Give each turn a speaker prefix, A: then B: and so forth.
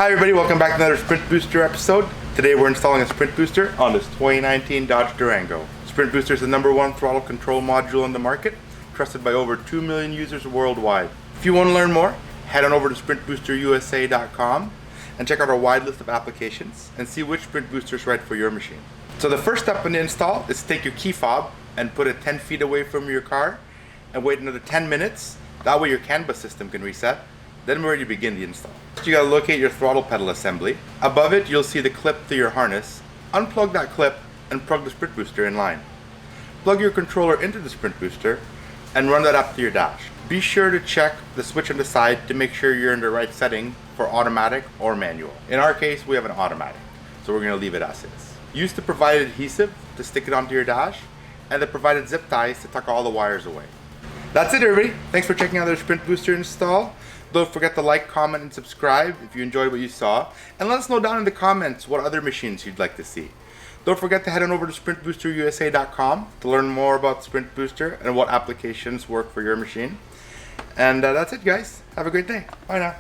A: Hi everybody, welcome back to another Sprint Booster episode. Today we're installing a Sprint Booster on this 2019 Dodge Durango. Sprint Booster is the #1 throttle control module on the market, trusted by over 2 million users worldwide. If you want to learn more, head on over to sprintboosterusa.com and check out our wide list of applications and see which Sprint Booster is right for your machine. So the first step in the install is to take your key fob and put it 10 feet away from your car and wait another 10 minutes. That way your CAN bus system can reset. Then we're ready to begin the install. First, you gotta locate your throttle pedal assembly. Above it, you'll see the clip to your harness. Unplug that clip and plug the Sprint Booster in line. Plug your controller into the Sprint Booster and run that up to your dash. Be sure to check the switch on the side to make sure you're in the right setting for automatic or manual. In our case, we have an automatic, so we're gonna leave it as is. Use the provided adhesive to stick it onto your dash and the provided zip ties to tuck all the wires away. That's it, everybody. Thanks for checking out the Sprint Booster install. Don't forget to like, comment, and subscribe if you enjoyed what you saw. And let us know down in the comments what other machines you'd like to see. Don't forget to head on over to sprintboosterusa.com to learn more about Sprint Booster and what applications work for your machine. And that's it, guys. Have a great day. Bye now.